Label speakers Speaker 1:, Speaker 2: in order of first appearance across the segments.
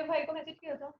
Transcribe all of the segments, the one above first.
Speaker 1: भाई को मैसेज किया था।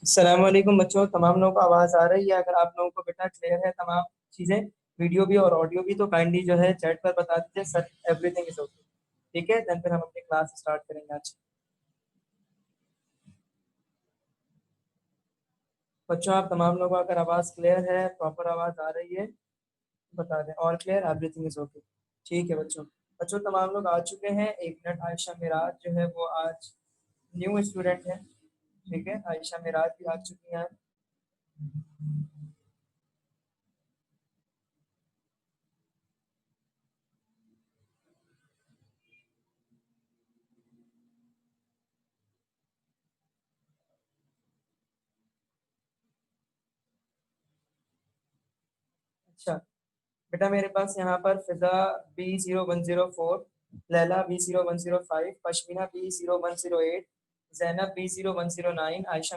Speaker 2: अस्सलाम वालेकुम बच्चों, तमाम लोगों को आवाज़ आ रही है? अगर आप लोगों को बेटा क्लियर है तमाम चीज़ें, वीडियो भी और ऑडियो भी, तो काइंडली जो है चैट पर बता दीजिए सर एवरीथिंग इज ओके। ठीक है, देन फिर हम अपनी क्लास स्टार्ट करेंगे आज। बच्चों आप तमाम लोगों को अगर आवाज़ क्लियर है, प्रॉपर आवाज़ आ रही है, बता दें। All clear, everything is okay. ठीक है बच्चों। बच्चों तमाम लोग आ चुके हैं। एक मिनट, आयशा मिराज जो है वो आज न्यू स्टूडेंट है। ठीक है, आयशा मिराज भी आ चुकी हैं। अच्छा बेटा, मेरे पास यहाँ पर फिजा B0104, Laila B0105, pashmina B0108, Zainab B0109, Ayesha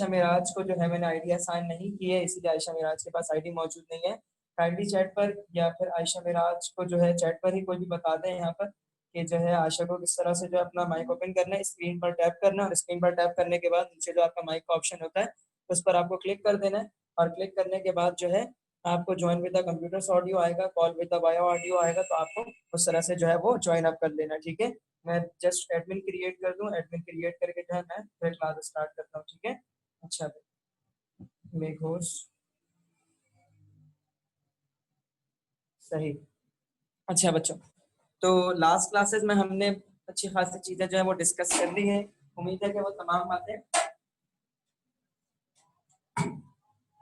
Speaker 2: Miraj को जो है मैंने आईडी असाइन नहीं की है, इसीलिए आयशा मिराज के पास आईडी मौजूद नहीं है। काइंडली चैट पर या फिर आयशा मिराज को जो है चैट पर ही कोई भी बता दें यहाँ पर कि जो है आयशा को किस तरह से जो है अपना माइक ओपन करना है। स्क्रीन पर टैप करना है और स्क्रीन पर टैप करने के बाद नीचे जो आपका माइक का ऑप्शन होता है उस पर आपको क्लिक कर देना है। और क्लिक करने के बाद जो है आपको join with the computers audio आएगा, call with the bio audio आएगा, तो आपको उस तरह से जो है वो ज्वाइन अप कर लेना। ठीक है, मैं जस्ट एडमिन क्रिएट कर दूं, एडमिन क्रिएट करके जो है मैं फिर क्लास स्टार्ट करता हूँ। ठीक है, अच्छा मेक होस्ट सही। अच्छा बच्चों, तो लास्ट क्लासेस में हमने अच्छी खासी चीजें जो है वो डिस्कस कर ली है। उम्मीद है कि वो तमाम बातें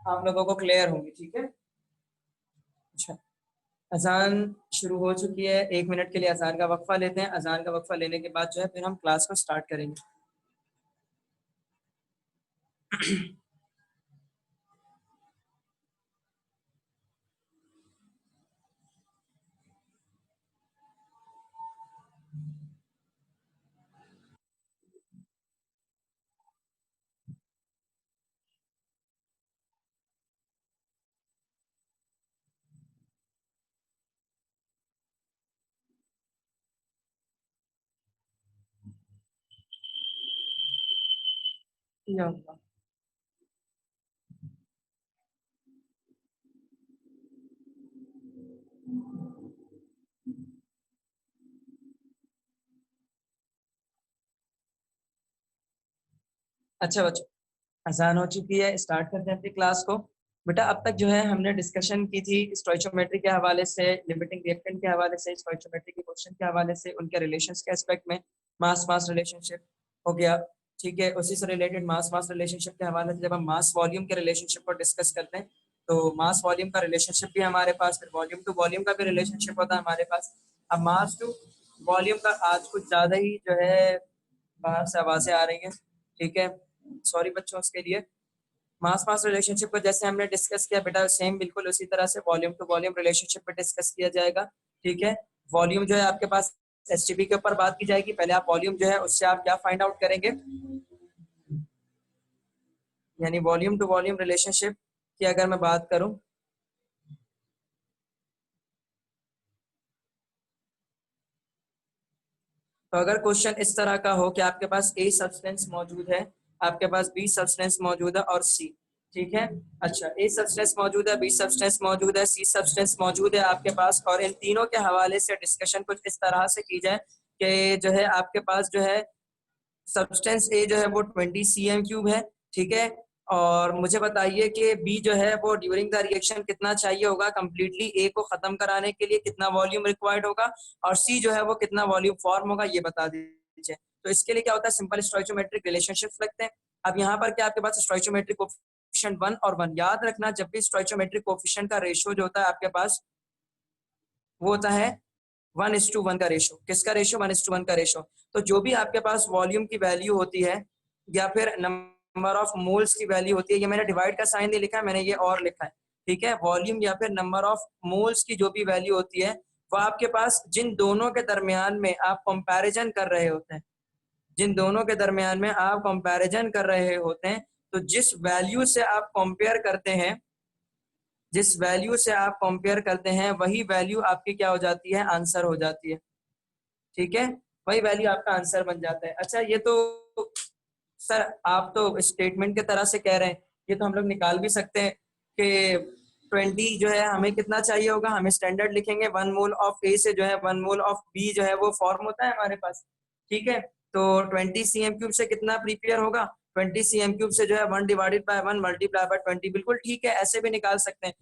Speaker 2: आप लोगों को क्लियर होंगी। ठीक है, अच्छा अजान शुरू हो चुकी है। 1 मिनट के लिए अजान का वक्फा लेते हैं। अजान का वक्फा लेने के बाद जो है फिर हम क्लास को स्टार्ट करेंगे। या अल्लाह। अच्छा बच्चों, अजान हो चुकी है, स्टार्ट करते हैं अपनी क्लास को। बेटा अब तक जो है हमने डिस्कशन की थी स्टोइचोमेट्री के हवाले से, लिमिटिंग रिएक्टेंट के हवाले से, स्टोइचोमेट्री के क्वेश्चन के हवाले से, उनके रिलेशंस के एस्पेक्ट में। मास मास रिलेशनशिप हो गया। ठीक है, उसी से रिलेटेड मास मास रिलेशनशिप के हवाले से जब हम मास वॉल्यूम के रिलेशनशिप को डिस्कस करते हैं तो मास वॉल्यूम का रिलेशनशिप भी हमारे पास, फिर वॉल्यूम टू वॉल्यूम का भी रिलेशनशिप होता है हमारे पास। अब मास टू वॉल्यूम का आज कुछ ज़्यादा ही जो है बाहर से आवाज़ें आ रही हैं। ठीक है, सॉरी बच्चों उसके लिए। मास मास रिलेशनशिप को जैसे हमने डिस्कस किया बेटा, सेम बिल्कुल उसी तरह से वॉल्यूम टू वॉल्यूम रिलेशनशिप पे डिस्कस किया जाएगा। ठीक है, वॉल्यूम जो है आपके पास एसटीपी के ऊपर बात की जाएगी। पहले आप वॉल्यूम जो है उससे आप क्या फाइंड आउट करेंगे, यानी वॉल्यूम टू वॉल्यूम रिलेशनशिप की अगर मैं बात करूं तो अगर क्वेश्चन इस तरह का हो कि आपके पास ए सब्सटेंस मौजूद है, आपके पास बी सब्सटेंस मौजूद है और सी। ठीक है, अच्छा ए सब्सटेंस मौजूद है, बी सब्सटेंस मौजूद है, सी सब्सटेंस मौजूद है आपके पास, और इन तीनों के हवाले से डिस्कशन कुछ इस तरह से की जाए कि जो है आपके पास जो है सब्सटेंस ए जो है वो 20 cm³ है। ठीक है, और मुझे बताइए कि बी जो है वो ड्यूरिंग द रिएक्शन कितना चाहिए होगा कंप्लीटली ए को खत्म कराने के लिए, कितना वॉल्यूम रिक्वायर्ड होगा, और सी जो है वो कितना वॉल्यूम फॉर्म होगा, ये बता दीजिए। तो इसके लिए क्या होता है, सिंपल स्टोइचोमेट्रिक रिलेशनशिप्स लगते हैं। अब यहाँ पर क्या आपके पास स्टोइचोमेट्रिक कोफिशिएंट 1 और 1, याद रखना जब भी स्टोइचोमेट्रिक कोफिशिएंट का रेशियो जो होता है आपके पास वो होता है 1:1 का रेशो। किसका रेशो? 1:1 का रेशो। तो जो भी आपके पास वॉल्यूम की वैल्यू होती है या फिर नंबर ऑफ मोल्स की वैल्यू होती है, ये मैंने डिवाइड का साइन नहीं लिखा है, मैंने ये और लिखा है, ठीक है। वॉल्यूम या फिर नंबर ऑफ मोल्स की जो भी वैल्यू होती है वो आपके पास जिन दोनों के दरमियान में आप कंपैरिजन कर रहे होते हैं, जिन दोनों के दरमियान में आप कंपैरिजन कर रहे होते हैं, तो जिस वैल्यू से आप कंपेयर करते हैं, जिस वैल्यू से आप कंपेयर करते हैं वही वैल्यू आपकी क्या हो जाती है, आंसर हो जाती है, ठीक है। वही वैल्यू आपका आंसर बन जाता है। अच्छा ये तो सर आप तो स्टेटमेंट के तरह से कह रहे हैं, ये तो हम लोग निकाल भी सकते हैं कि 20 जो है हमें कितना चाहिए होगा, हमें स्टैंडर्ड लिखेंगे 1 मोल ऑफ ए से जो है 1 मोल ऑफ बी जो है वो फॉर्म होता है हमारे पास, ठीक है। तो 20 cm³ से कितना प्रीपेयर होगा, 20 cm³ से जो है 1 डिवाइडेड बाय 1 मल्टीप्लाई बाय 20, बिल्कुल ठीक है, ऐसे भी निकाल सकते हैं।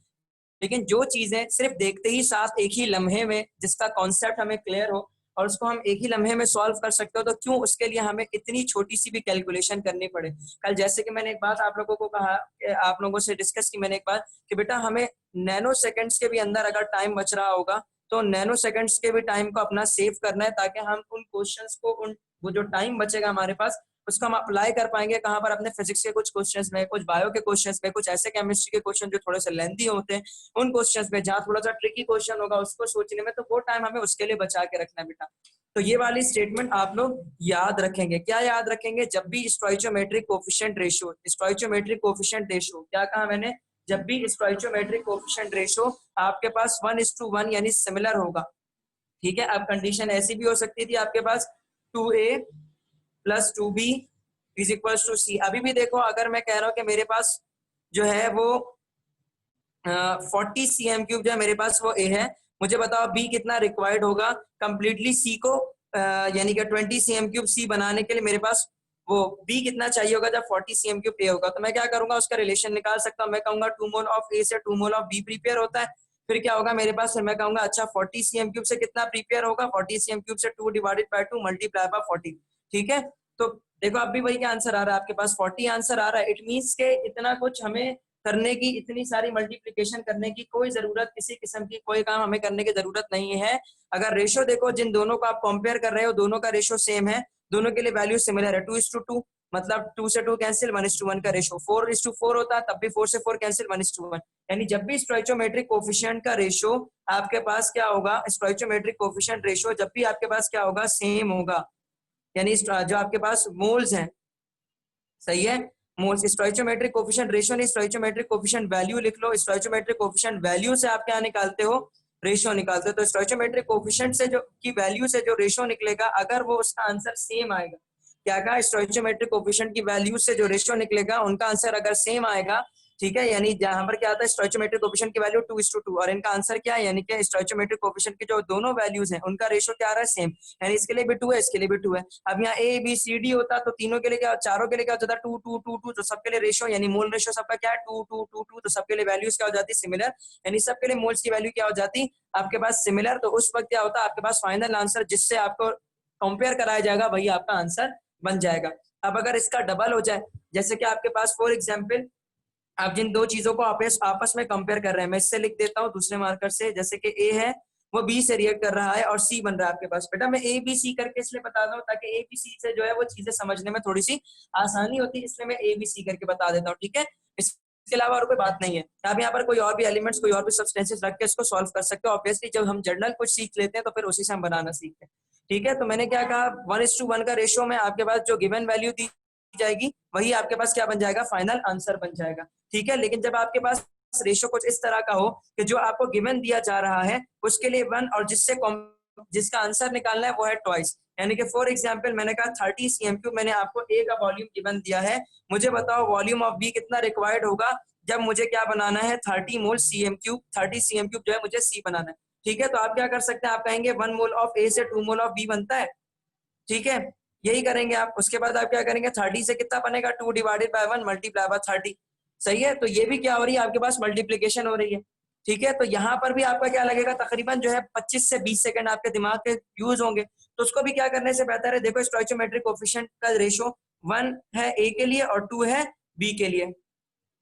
Speaker 2: लेकिन जो चीजें सिर्फ देखते ही साथ एक ही लम्हे में जिसका कॉन्सेप्ट हमें क्लियर हो और उसको हम एक ही लम्हे में सॉल्व कर सकते हो, तो क्यों उसके लिए हमें इतनी छोटी सी भी कैलकुलेशन करनी पड़े। कल जैसे कि मैंने एक बात आप लोगों को कहा, आप लोगों से डिस्कस की मैंने एक बात कि बेटा हमें नैनो सेकंड्स के भी अंदर अगर टाइम बच रहा होगा तो नैनो सेकंड्स के भी टाइम को अपना सेव करना है, ताकि हम उन क्वेश्चंस को, उन वो जो टाइम बचेगा हमारे पास उसको हम अप्लाई कर पाएंगे कहाँ पर, अपने फिजिक्स के कुछ क्वेश्चंस में, कुछ बायो के क्वेश्चंस में, कुछ ऐसे केमिस्ट्री के क्वेश्चन जो थोड़े से लेंथी होते हैं उन क्वेश्चंस में, जहाँ थोड़ा सा ट्रिकी क्वेश्चन होगा उसको सोचने में, तो वो टाइम हमें उसके लिए बचा के रखना है बेटा। तो ये वाली स्टेटमेंट आप लोग याद रखेंगे। क्या याद रखेंगे? जब भी स्टोइचोमेट्रिक कोफिशिएंट रेशियो, स्टोइचोमेट्रिक कोफिशिएंट रेशियो क्या कहा मैंने, जब भी स्टोइचोमेट्रिक कोफिशिएंट रेशियो आपके पास 1:1 यानी सिमिलर होगा, ठीक है। अब कंडीशन ऐसी भी हो सकती थी आपके पास 2a + 2b = c। अभी भी देखो, अगर मैं कह रहा हूं कि मेरे पास जो है वो 40 cm³ जो है मेरे पास वो a है, मुझे बताओ b कितना रिक्वायर्ड होगा कंप्लीटली c को यानी कि 20 cm³ c बनाने के लिए मेरे पास वो b कितना चाहिए होगा जब 40 cm³ a होगा। तो मैं क्या करूंगा, उसका रिलेशन निकाल सकता हूँ। मैं कहूंगा 2 मोल ऑफ a से 2 मोल ऑफ b प्रिपेयर होता है, फिर क्या होगा मेरे पास, फिर मैं कहूंगा अच्छा 40 cm³ से कितना प्रिपेयर होगा, 40 cm³ से 2 डिवाइडेड बाय 2 मल्टीप्लाई बाय 40, ठीक है। तो देखो अब भी वही क्या आंसर आ रहा है आपके पास, 40 आंसर आ रहा है। इट मींस के इतना कुछ हमें करने की, इतनी सारी मल्टीप्लिकेशन करने की कोई जरूरत, किसी किस्म की कोई काम हमें करने की जरूरत नहीं है। अगर रेशो देखो, जिन दोनों को आप कंपेयर कर रहे हो दोनों का रेशो सेम है, दोनों के लिए वैल्यू सिमिलर है, 2:2, मतलब 2 से 2 कैंसिल, 1:1 का रेशो। 4:4 होता है तब भी 4 से 4 कैंसिल, 1:1। यानी जब भी स्टोइचोमेट्रिक कोफिशिएंट का रेशो आपके पास क्या होगा, स्टोइचोमेट्रिक कोफिशिएंट रेशो जब भी आपके पास क्या होगा, सेम होगा, यानी जो आपके पास मोल्स हैं, सही है, मोल्स। स्टोइचोमेट्रिक कोफिशिएंट रेशियो नहीं, स्टोइचोमेट्रिक कोफिशिएंट वैल्यू लिख लो। स्टोइचोमेट्रिक कोफिशिएंट वैल्यू से आप क्या निकालते हो, रेशियो निकालते हो। तो स्टोइचोमेट्रिक कोफिशिएंट से जो की वैल्यू से जो रेशियो निकलेगा, अगर वो उसका आंसर सेम आएगा, क्या कहा, स्टोइचोमेट्रिक कोफिशिएंट की वैल्यू से जो रेशियो निकलेगा उनका आंसर अगर सेम आएगा, ठीक है, यानी जहां पर क्या आता है स्टोइचोमेट्रिक कोफिशिएंट की वैल्यू 2:2 और इनका आंसर क्या है, यानी कि स्टोइचोमेट्रिक कोफिशिएंट की जो दोनों वैल्यूज हैं उनका रेशियो क्या आ रहा है, सेम, यानी इसके लिए भी 2 है, इसके लिए भी 2 है। अब यहाँ ए बी सी डी होता तो तीनों के लिए क्या, चारों के लिए क्या होता था 2 2 2 2, तो सबके लिए रेशियो यानी मोल रेशियो सबका क्या है 2 2 2 2, तो सबके लिए वैल्यूज क्या हो जाती सिमिलर, यानी सबके लिए मोल्स की वैल्यू क्या हो जाती आपके पास सिमिलर। तो उस वक्त क्या होता आपके पास फाइनल आंसर जिससे आपको कंपेयर कराया जाएगा वही आपका आंसर बन जाएगा। अब अगर इसका डबल हो जाए, जैसे कि आपके पास फॉर एग्जाम्पल आप जिन दो चीजों को आपस में कंपेयर कर रहे हैं, मैं इससे लिख देता हूँ दूसरे मार्कर से, जैसे कि ए है वो बी से रिएक्ट कर रहा है और सी बन रहा है आपके पास। बेटा मैं ए बी सी करके इसलिए बता दूं ताकि ए बी सी से जो है वो चीजें समझने में थोड़ी सी आसानी होती है, इसलिए मैं ए बी सी करके बता देता हूँ, ठीक है। इसके अलावा और कोई बात नहीं है। आप यहाँ पर कोई और भी एलिमेंट्स, कोई और भी सब्सटेंसेस रख के इसको सॉल्व कर सकते हो। ऑब्वियसली जब हम जर्नल कुछ सीख लेते हैं तो फिर उसी से हम बनाना सीखते हैं, ठीक है। तो मैंने क्या कहा, 1:1 का रेशियो में आपके पास जो गिवन वैल्यू दी जाएगी वही आपके पास क्या बन जाएगा, फाइनल आंसर बन जाएगा, ठीक है। लेकिन जब आपके पास रेशियो कुछ इस तरह का हो कि जो आपको गिवन दिया जा रहा है उसके लिए 1 और जिसका आंसर निकालना है वो है ट्वाइस, यानी कि फॉर एग्जांपल मैंने कहा 30 cm³, मैंने आपको ए का वॉल्यूम गिवन दिया है, मुझे बताओ वॉल्यूम ऑफ बी कितना रिक्वायर्ड होगा जब मुझे क्या बनाना है 30 मोल cm³, 30 cm³ जो है मुझे सी बनाना है, ठीक है। तो आप क्या कर सकते हैं, आप कहेंगे 1 मोल ऑफ ए से 2 मोल ऑफ बी बनता है, ठीक है, यही करेंगे आप। उसके बाद आप क्या करेंगे, 30 से कितना बनेगा 2 डिवाइडेड बाय 1 मल्टीप्लाई बाय 30, सही है। तो ये भी क्या हो रही है आपके पास, मल्टीप्लीकेशन हो रही है, ठीक है। तो यहाँ पर भी आपका क्या लगेगा, तकरीबन जो है 25 से 20 सेकंड आपके दिमाग के यूज होंगे। तो उसको भी क्या करने से बेहतर है, देखो स्टोइचोमेट्रिक कोफिशिएंट का रेशो 1 है ए के लिए और 2 है बी के लिए।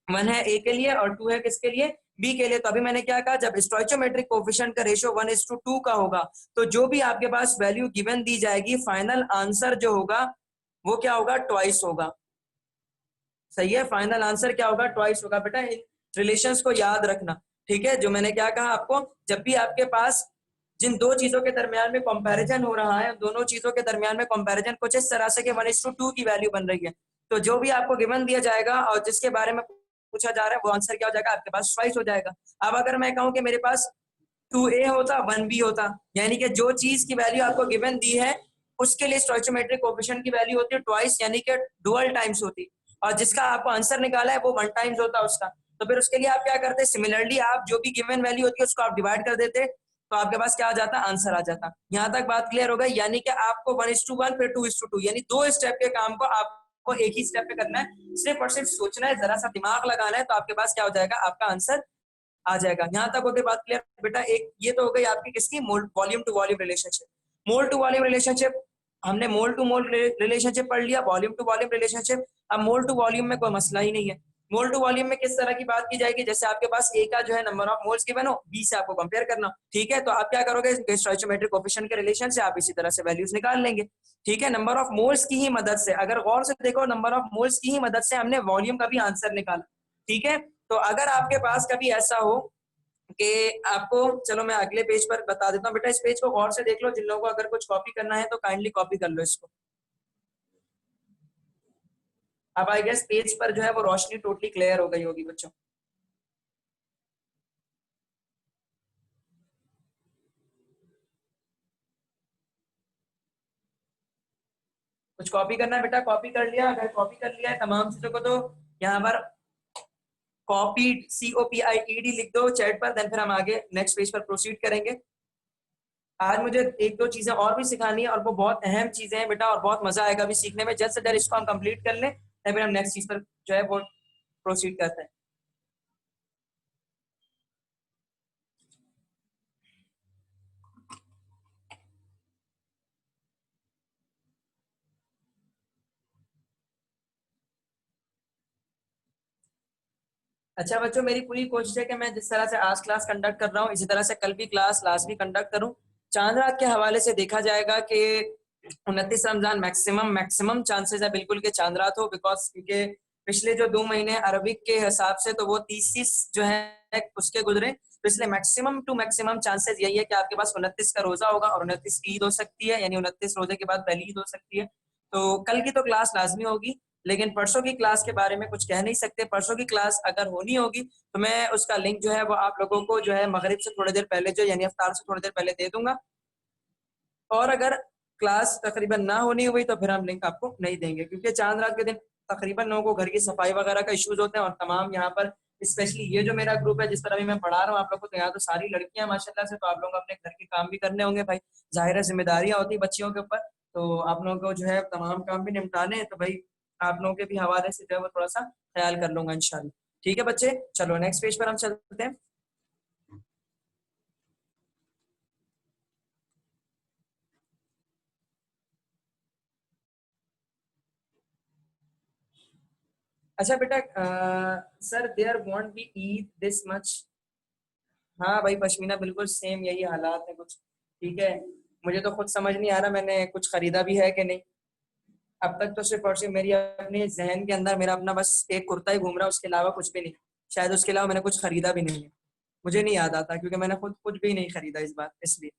Speaker 2: 1 है ए के लिए और 2 है किसके लिए, बी के लिए। तो अभी मैंने क्या कहा, जब स्टोइचोमेट्रिक कोफिशिएंट का रेशियो 1:2 का होगा तो जो भी आपके पास वैल्यू गिवन दी जाएगी फाइनल आंसर जो होगा वो क्या होगा, ट्वाइस होगा। सही है, फाइनल आंसर क्या होगा, ट्वाइस होगा। बेटा इन रिलेशंस को याद रखना, ठीक है। जो मैंने क्या कहा आपको, जब भी आपके पास जिन दो चीजों के दरमियान में कंपैरिजन हो रहा है, दोनों चीजों के दरमियान में कंपैरिजन कुछ इस तरह से कि 1:2 की वैल्यू बन रही है, तो जो भी आपको गिवन दिया जाएगा और जिसके बारे में पूछा जा रहा है वो आंसर क्या हो जाएगा, आपके पास ट्वाइस हो जाएगा। अब अगर मैं कहूं कि मेरे पास 2a होता 1b होता, यानी कि जो चीज की वैल्यू आपको गिवन दी है उसके लिए स्टोइचोमेट्रिक कोफिशिएंट की वैल्यू होती है ट्वाइस, यानी कि डुअल टाइम्स होती, और जिसका आपको आंसर निकाला है वो 1 टाइम्स होता उसका। तो फिर उसके लिए आप क्या करते, सिमिलरली आप जो भी गिवन वैल्यू होती है उसको आप डिवाइड कर देते, तो आपके पास क्या आ जाता, आंसर आ जाता। यहाँ तक बात क्लियर हो गई, यानी कि आपको 1:1 फिर 2:2, यानी 2 स्टेप के काम को आपको एक ही स्टेप पे करना है, सिर्फ और सिर्फ सोचना है, जरा सा दिमाग लगाना है, तो आपके पास क्या हो जाएगा, आपका आंसर आ जाएगा। यहाँ तक होगी बात क्लियर बेटा। एक ये तो हो गई आपकी किसकी, volume to volume relationship. Mole to volume relationship, हमने मोल टू मोल रिलेशनशिप पढ़ लिया, वॉल्यूम टू वॉल्यूम रिलेशनशिप। अब मोल टू वॉल्यूम में कोई मसला ही नहीं है। मोल टू वॉल्यूम में किस तरह की बात की जाएगी, जैसे आपके पास ए का जो है नंबर ऑफ मोल्स गिवन हो, बी से आपको कंपेयर करना, ठीक है। तो आप क्या करोगे, स्टोइचोमेट्रिक कोफिशिएंट के रिलेशन से आप इसी तरह से वैल्यूज निकाल लेंगे, ठीक है। नंबर ऑफ मोल्स की ही मदद से, अगर गौर से देखो, नंबर ऑफ मोल्स की ही मदद से हमने वॉल्यूम का भी आंसर निकाला, ठीक है। तो अगर आपके पास कभी ऐसा हो कि आपको, चलो मैं अगले पेज पर बता देता हूँ बेटा, इस पेज को गौर से देख लो, जिन लोगों को अगर कुछ कॉपी करना है तो काइंडली कॉपी कर लो इसको। अब आई गेस पेज पर जो है वो रोशनी टोटली क्लियर हो गई होगी बच्चों। कुछ कॉपी करना है बेटा, कॉपी कर लिया, अगर कॉपी कर लिया है तमाम चीजों को तो यहाँ पर कॉपीड COPIED लिख दो चैट पर, देन फिर हम आगे नेक्स्ट पेज पर प्रोसीड करेंगे। आज मुझे एक दो चीजें और भी सिखानी है और वो बहुत अहम चीजें हैं बेटा, और बहुत मजा आएगा अभी सीखने में। जल्द से जल्द इसको हम कंप्लीट कर लें, फिर हम नेक्स्ट चीज पर जो है वो प्रोसीड करते हैं। अच्छा बच्चों, मेरी पूरी कोशिश है कि मैं जिस तरह से आज क्लास कंडक्ट कर रहा हूँ इसी तरह से कल भी क्लास लास्ट भी कंडक्ट करूँ। चांद रात के हवाले से देखा जाएगा कि 29 रमजान मैक्सिमम चांसेस है बिल्कुल के चांद रात हो, बिकॉज क्योंकि पिछले जो 2 महीने अरबिक के हिसाब से तो वो 30 जो है उसके गुजरे, तो इसलिए मैक्सिमम टू मैक्सिमम चांसेस यही है कि आपके पास 29 का रोजा होगा और 29 की ईद हो सकती है, यानी 29 रोजे के बाद पहली ईद हो सकती है। तो कल की तो क्लास लाजमी होगी, लेकिन परसों की क्लास के बारे में कुछ कह नहीं सकते। परसों की क्लास अगर होनी होगी तो मैं उसका लिंक जो है वो आप लोगों को जो है मगरिब से थोड़ी देर पहले जो यानी अफ्तार से थोड़ी देर पहले दे दूंगा, और अगर क्लास तकरीबन ना होनी हुई तो फिर हम लिंक आपको नहीं देंगे, क्योंकि चांद रात के दिन तकरीबन लोगों को घर की सफाई वगैरह का इश्यूज होते हैं, और तमाम यहाँ पर स्पेशली ये जो मेरा ग्रुप है जिस तरह भी मैं पढ़ा रहा हूँ आप लोग को, तो यहाँ तो सारी लड़कियां माशाल्लाह से, तो आप लोग अपने घर के काम भी करने होंगे भाई, जाहिर है जिम्मेदारियां होती बच्चियों के ऊपर, तो आप लोगों को जो है तमाम काम भी निपटाने हैं, तो भाई आप लोगों के भी हवाले से जो है वो थोड़ा सा ख्याल कर लूंगा इंशाल्लाह। ठीक है बच्चे, चलो नेक्स्ट पेज पर हम चलते हैं। अच्छा बेटा, sir there won't be Eid this much. हाँ भाई पश्मीना बिल्कुल सेम यही हालात है कुछ, ठीक है। मुझे तो खुद समझ नहीं आ रहा मैंने कुछ खरीदा भी है कि नहीं। अब तक तो सिर्फ और सिर्फ मेरी अपने जहन के अंदर मेरा अपना बस एक कुर्ता ही घूम रहा है, उसके अलावा कुछ भी नहीं। शायद उसके अलावा मैंने कुछ खरीदा भी नहीं है, मुझे नहीं याद आता, क्योंकि मैंने खुद कुछ भी नहीं खरीदा इस बार, इसलिए।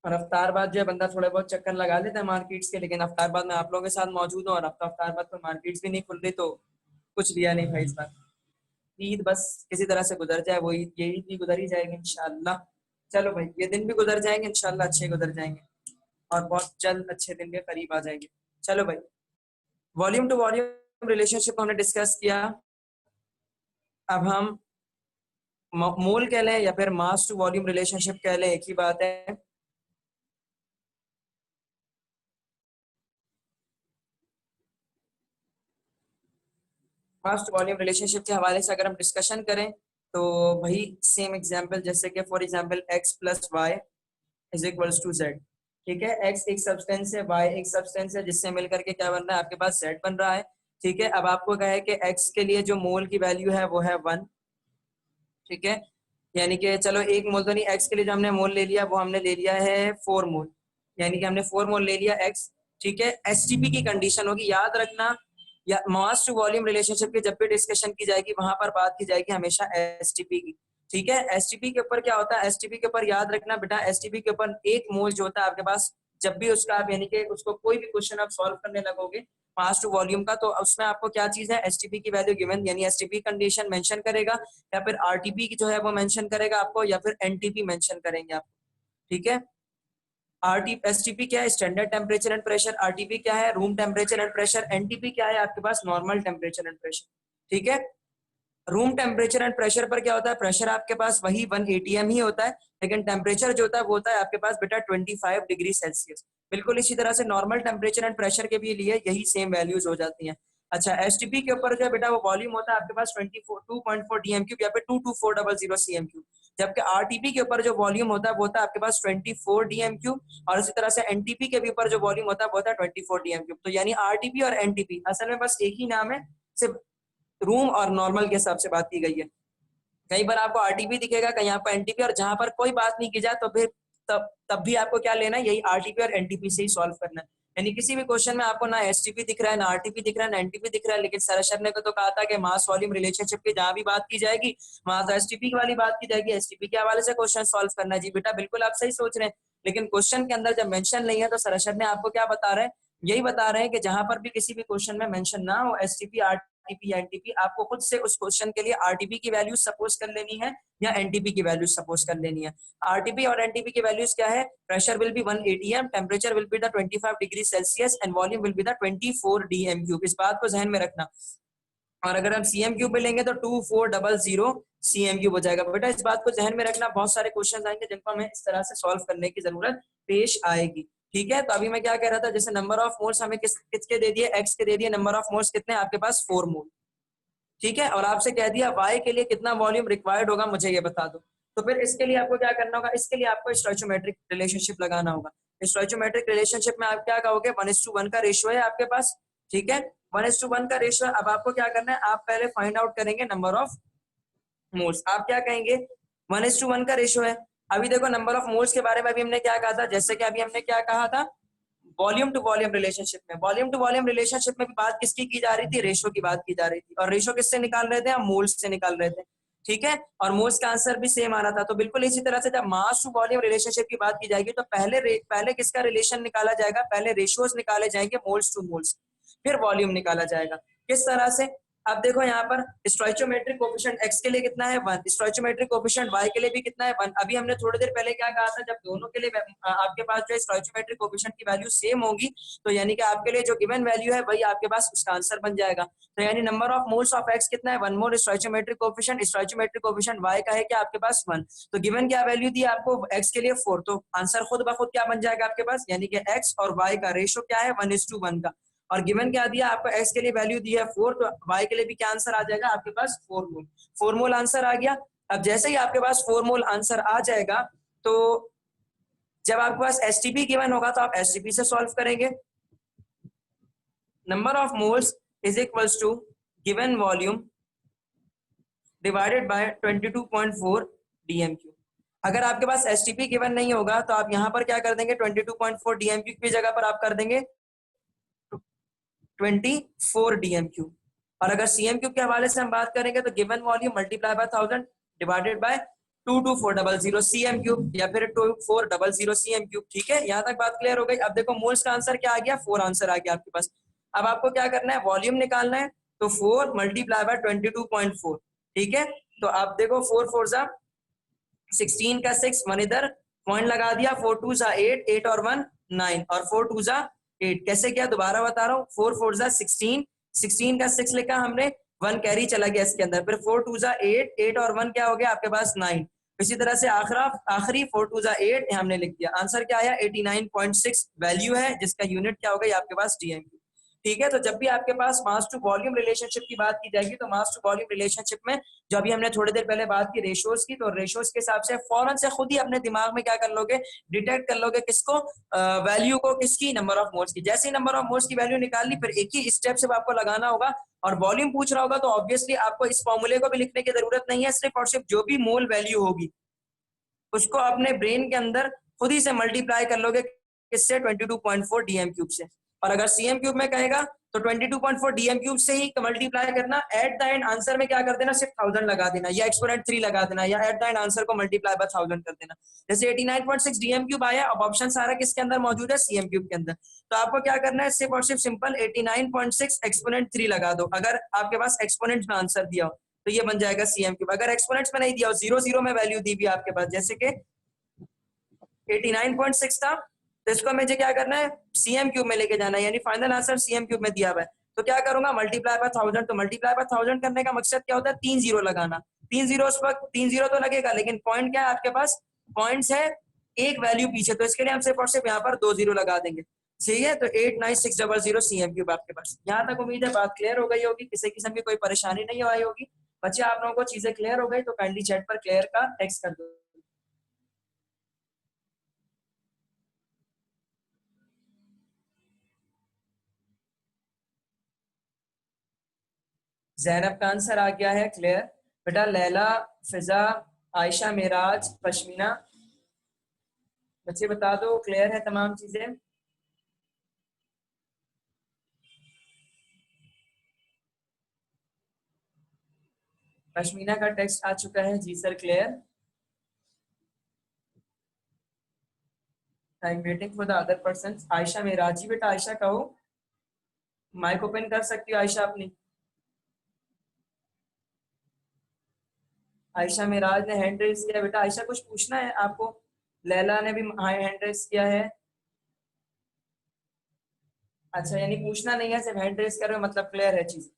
Speaker 2: और अफ्तार बाद जो है बंदा थोड़े बहुत चक्कर लगा लेता है मार्केट्स के, लेकिन अफ्तार बाद में आप लोगों के साथ मौजूद हूँ और अब तो अफ्तार बाद तो मार्केट्स भी नहीं खुल रही, तो कुछ लिया नहीं भाई इस बार। ईद बस किसी तरह से गुजर जाए, वो ईद, ये ईद भी गुजर ही जाएगी इंशाल्लाह। चलो भाई ये दिन भी गुजर जाएंगे इंशाल्लाह, अच्छे गुजर जाएंगे, और बहुत जल्द अच्छे दिन के करीब आ जाएंगे। चलो भाई, वॉल्यूम टू वॉल्यूम रिलेशनशिप हमने डिस्कस किया। अब हम मोल कह लें या फिर मास टू वॉल्यूम रिलेशनशिप कह लें, एक ही बात है। मास टू वॉल्यूम रिलेशनशिप के हवाले से अगर हम डिस्कशन करें तो भाई सेम एग्जांपल, जैसे कि for example x plus y is equals to z. ठीक है, एक्स एक सब्सटेंस है, वाई एक सब्सटेंस है, जिससे मिलकर के क्या बन रहा है आपके पास जेड बन रहा है। ठीक है, अब आपको कहा है कि एक्स के लिए जो मोल की वैल्यू है वो है 1। ठीक है, यानी कि चलो एक मोल तो नहीं, एक्स के लिए जो हमने मोल ले लिया वो हमने ले लिया है 4 मोल, यानी कि हमने 4 मोल ले लिया एक्स। ठीक है, एसटीपी की कंडीशन होगी, याद रखना, या मास टू वॉल्यूम रिलेशनशिप की जब भी डिस्कशन की जाएगी वहां पर बात की जाएगी हमेशा एसटीपी की। ठीक है, एसटीपी के ऊपर क्या होता है, एसटीपी के ऊपर याद रखना बेटा, एसटीपी के ऊपर एक मोल जो होता है आपके पास, जब भी उसका आप यानी कि उसको कोई भी क्वेश्चन आप सॉल्व करने लगोगे मास टू वॉल्यूम का, तो उसमें आपको क्या चीज है, एसटीपी की वैल्यू गिवन, यानी एसटीपी कंडीशन मेंशन करेगा, या फिर आरटीपी की जो है वो मेंशन करेगा आपको, या फिर एनटीपी मेंशन करेंगे आपको। ठीक है, एसटीपी क्या है, standard temperature and pressure, RTP क्या है, room temperature and pressure, NTP क्या है आपके पास, नॉर्मल टेम्परेचर एंड प्रेशर। ठीक है, रूम टेम्परेचर एंड प्रेशर पर क्या होता है, प्रेशर आपके पास वही 1 atm ही होता है, लेकिन टेम्परेचर जो होता है वो होता है आपके पास बेटा 25 डिग्री सेल्सियस। बिल्कुल इसी तरह से नॉर्मल टेम्परेचर एंड प्रेशर के भी लिए यही सेम वैल्यूज हो जाती हैं। अच्छा, एसटीपी के ऊपर जो है बेटा वो वॉल्यूम होता है आपके पास 2.4 डीएम क्यूब या फिर 22400 सीएम क्यूब, जबकि आरटीपी के ऊपर जो वॉल्यूम होता है वो होता है आपके पास 24 डीएम क्यूब, और इसी तरह से एनटीपी के भी ऊपर जो वॉल्यूम होता है वो होता है 24 डीएम क्यूब। तो यानी आरटीपी और एनटीपी असल में बस एक ही नाम है, सिर्फ रूम और नॉर्मल के हिसाब से बात की गई है। कई बार आपको आरटीपी दिखेगा, कहीं आपको एनटीपी, और जहां पर कोई बात नहीं की जाए तो फिर तब भी आपको क्या लेना है, यही आरटीपी और एनटीपी से ही सॉल्व करना है। यानी किसी भी क्वेश्चन में आपको ना एसटीपी दिख रहा है, ना आरटीपी दिख रहा है, ना एनटीपी दिख रहा है, लेकिन सर ने तो कहा था कि मास वॉल्यूम रिलेशनशिप की जहां भी बात की जाएगी वहां तो एसटीपी वाली बात की जाएगी, एसटीपी के हवाले से क्वेश्चन सॉल्व करना है। जी बेटा बिल्कुल आप सही सोच रहे हैं, लेकिन क्वेश्चन के अंदर जब मेंशन नहीं है तो सर ने आपको क्या बता रहे हैं, यही बता रहे हैं कि जहां पर भी किसी भी क्वेश्चन में मेंशन ना हो एसटीपी आरटीपी या एनटीपी, आपको खुद से उस क्वेश्चन के लिए आरटीपी की वैल्यू सपोज कर लेनी है या एनटीपी की वैल्यू सपोज कर लेनी है। आरटीपी और एनटीपी की वैल्यूज क्या है, pressure will be 1 atm, temperature will be the 25 degree Celsius and volume will be the 24 DM cube. इस बात को जहन में रखना, और अगर हम सीएम क्यूब में लेंगे तो 2400 सीएम क्यूब हो जाएगा। बेटा इस बात को जहन में रखना, बहुत सारे क्वेश्चन आएंगे जिनको हमें इस तरह से सॉल्व करने की जरूरत पेश आएगी। ठीक है, तो अभी मैं क्या कह रहा था, जैसे नंबर ऑफ मोल्स हमें किसके दे दिए, एक्स के दे दिए, नंबर ऑफ मोल्स कितने आपके पास 4 मोल। ठीक है, और आपसे कह दिया वाई के लिए कितना वॉल्यूम रिक्वायर्ड होगा मुझे ये बता दो। तो फिर इसके लिए आपको क्या करना होगा, इसके लिए आपको स्टोइचोमेट्रिक रिलेशनशिप लगाना होगा। स्टोइचोमेट्रिक रिलेशनशिप में आप क्या कहोगे, 1:1 का रेशियो है आपके पास। ठीक है, 1:1 का रेशियो। अब आपको क्या करना है, आप पहले फाइंड आउट करेंगे नंबर ऑफ मोल्स। आप क्या कहेंगे, 1:1 का रेशियो है। अभी देखो नंबर ऑफ मोल्स के बारे में अभी हमने क्या कहा था, जैसे कि अभी हमने क्या कहा था, वॉल्यूम टू वॉल्यूम रिलेशनशिप में, वॉल्यूम टू वॉल्यूम रिलेशनशिप में भी बात किसकी की जा रही थी, रेशो की बात की जा रही थी, और रेशो किससे निकाल रहे थे, हम मोल्स से निकाल रहे थे। ठीक है, और मोल्स का आंसर भी सेम आ रहा था। तो बिल्कुल इसी तरह से जब मास टू वॉल्यूम रिलेशनशिप की बात की जाएगी तो पहले किसका रिलेशन निकाला जाएगा, पहले रेशियोज निकाले जाएंगे मोल्स टू मोल्स, फिर वॉल्यूम निकाला जाएगा। किस तरह से, अब देखो यहाँ पर स्टोइचोमेट्रिक कोफिशिएंट x के लिए कितना है 1, स्टोइचोमेट्रिक कोफिशिएंट y के लिए भी कितना है 1। अभी हमने थोड़ी देर पहले क्या कहा था, जब दोनों के लिए आपके पास जो स्टोइचोमेट्रिक कोफिशिएंट की वैल्यू सेम होगी तो यानी कि आपके लिए जो गिवन वैल्यू है वही आपके पास उसका आंसर बन जाएगा। तो यानी number of moles of x कितना है 1 मोल, स्टोइचोमेट्रिक कोफिशिएंट y का है क्या आपके पास 1। तो गिवन क्या वैल्यू दी आपको x के लिए 4, तो आंसर खुद ब खुद क्या बन जाएगा आपके पास, यानी कि x और y का रेशो क्या है 1:1 का। और गिवन क्या दिया आपको, x के लिए वैल्यू दी है 4, तो y के लिए भी क्या आंसर आ जाएगा आपके पास 4 मोल। 4 मोल आंसर आ गया। अब जैसे ही आपके पास 4 मोल आंसर आ जाएगा तो जब आपके पास एसटीपी गिवन होगा तो आप एसटीपी से सॉल्व करेंगे। Number of moles is equals to given volume divided by 22.4 DMQ. अगर आपके पास एसटीपी गिवन नहीं होगा तो आप यहां पर क्या कर देंगे, 22.4 डीएमक्यू की जगह पर आप कर देंगे 24 डीएमक्यू। और अगर सीएमक्यू के हवाले से हम बात करेंगे तो given volume multiply by 1000 divided by 22400 CM cube या फिर 2400 सीएम क्यूब। ठीक है, यहाँ तक बात क्लियर हो गई। अब देखो मोल्स का आंसर क्या आ गया, 4 आंसर आ गया आपके पास। अब आपको क्या करना है, वॉल्यूम निकालना है, तो 4 मल्टीप्लाई बाय 22.4। ठीक है, तो आप देखो 4 4 जा 16 का 6, 1 इधर पॉइंट लगा दिया, 4 2 जा 8, 8 और 1 9, और 4 2 जा 8। कैसे किया दोबारा बता रहा हूँ, 4 4 जा 16, 16 का 6 लिखा हमने, 1 कैरी चला गया इसके अंदर, फिर 4 2 जा 8, 8 और 1 क्या हो गया आपके पास 9। इसी तरह से आखिरी 4 2 जा 8 हमने लिख दिया। आंसर क्या आया 89.6 वैल्यू है, जिसका यूनिट क्या हो गई आपके पास डीएमक्यू। ठीक है। तो जब भी आपके पास मास टू वॉल्यूम रिलेशनशिप की बात की जाएगी तो मास टू वॉल्यूम रिलेशनशिप में जो अभी हमने थोड़ी देर पहले बात की रेशियोज की, तो रेशियोज के हिसाब से फौरन से खुद ही अपने दिमाग में क्या कर लोगे, डिटेक्ट कर लोगे किसको, वैल्यू को, किसकी, नंबर ऑफ मोल्स की। जैसे ही नंबर ऑफ मोल्स की वैल्यू निकाल ली, फिर एक ही स्टेप से आपको लगाना होगा। और वॉल्यूम पूछ रहा होगा तो ऑब्वियसली आपको इस फॉर्मूले को भी लिखने की जरूरत नहीं है, सिर्फ और सिर्फ जो भी मोल वैल्यू होगी उसको अपने ब्रेन के अंदर खुद ही से मल्टीप्लाई कर लोगे किससे, 22.4 डीएम क्यूब से। और अगर सीएम क्यूब में कहेगा तो 22.4 डीएम क्यूब से ही मल्टीप्लाई करना। एट द एंड आंसर में क्या कर देना, सिर्फ 1000 लगा देना या एक्सपोनेंट 3 लगा देना, या एट द एंड आंसर को मल्टीप्लाई बाय 1000 कर देना। जैसे 89.6 डीएम क्यूब आया, अब ऑप्शन सारा किसके अंदर मौजूद है, सीएम क्यूब के अंदर। तो आपको क्या करना है, सिर्फ और सिर्फ सिंपल 89.6 एक्सपोनेंट 3 लगा दो। अगर आपके पास एक्सपोनेंट में आंसर दिया हो तो ये बन जाएगा सीएम क्यूब। अगर एक्सपोनेंट्स में नहीं दिया हो, 0 में वैल्यू दी भी आपके पास, जैसे कि 89.6 था, तो इसको मुझे क्या करना है, सीएम क्यूब में लेके जाना है, यानी फाइनल आंसर सीएम क्यूब में दिया हुआ है। तो क्या करूंगा, मल्टीप्लाई बाय 1000। तो मल्टीप्लाई बाय 1000 करने का मकसद क्या होता है, 3 जीरो लगाना। 3 जीरो पर 3 जीरो तो लगेगा, लेकिन पॉइंट क्या है आपके पास, पॉइंट्स है एक वैल्यू पीछे, तो इसके लिए हम सिर्फ और सिर्फ यहाँ पर 2 जीरो लगा देंगे। ठीक है, तो 89600 सीएम क्यूब आपके पास। यहाँ तक उम्मीद है बात क्लियर हो गई होगी, किसी किस्म की कोई परेशानी नहीं आई होगी। बच्चे आप लोगों को चीजें क्लियर हो गई तो काइंडली चैट पर क्लियर का टेक्स्ट कर दो। जैनब का आंसर आ गया है क्लियर। बेटा लैला, फिजा, आयशा, मेराज, पश्मीना, बच्चे बता दो क्लियर है तमाम चीजें। पश्मीना का टेक्स्ट आ चुका है, जी sir clear. I am waiting for the other person. Ayesha Meraj, जी बेटा आयशा कहो, माइक ओपन कर सकती हो आयशा अपनी। आयशा मेराज ने हैंड रेस किया। बेटा आयशा कुछ पूछना है आपको? लैला ने भी हैंड रेस किया है। अच्छा, यानी पूछना नहीं है, सिर्फ हैंड रेस कर रहे हो, मतलब क्लियर है चीज।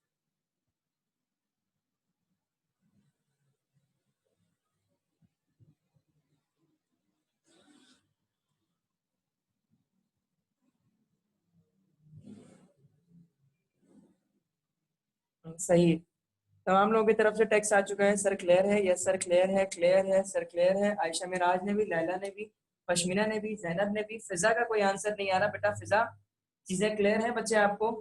Speaker 2: सही, तमाम लोगों की तरफ से टेक्स्ट आ चुका है, सर क्लियर है, यस सर क्लियर है, क्लियर है सर क्लियर है। आयशा मिराज ने भी, लैला ने भी, पश्मीना ने भी, जैनब ने भी। फिजा का कोई आंसर नहीं आ रहा। बेटा फिजा, चीजें क्लियर हैं बच्चे आपको?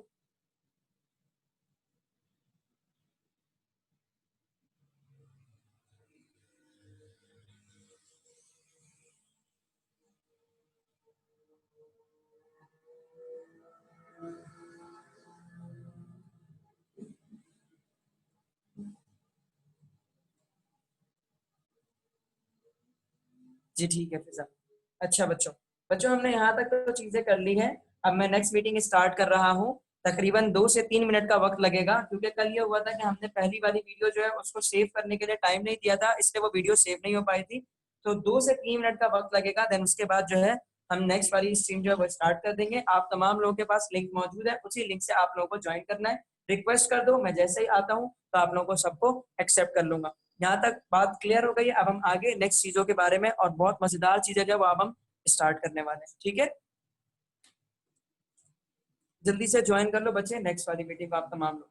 Speaker 2: जी ठीक है फिजा। अच्छा बच्चों, बच्चों हमने यहाँ तक तो चीजें कर ली हैं। अब मैं नेक्स्ट मीटिंग स्टार्ट कर रहा हूँ। तकरीबन 2 से 3 मिनट का वक्त लगेगा, क्योंकि कल ये हुआ था कि हमने पहली वाली वीडियो जो है उसको सेव करने के लिए टाइम नहीं दिया था, इसलिए वो वीडियो सेव नहीं हो पाई थी। तो 2 से 3 मिनट का वक्त लगेगा। देन उसके बाद जो है हम नेक्स्ट वाली स्ट्रीम जो है वो स्टार्ट कर देंगे। आप तमाम लोगों के पास लिंक मौजूद है, उसी लिंक से आप लोगों को ज्वाइन करना है। रिक्वेस्ट कर दो, मैं जैसे ही आता हूँ तो आप लोगों को सबको एक्सेप्ट कर लूंगा। यहाँ तक बात क्लियर हो गई है। अब हम आगे नेक्स्ट चीजों के बारे में और बहुत मजेदार चीजें जो अब हम स्टार्ट करने वाले हैं। ठीक है, जल्दी से ज्वाइन कर लो बच्चे नेक्स्ट वाली मीटिंग को आप तमाम लोग।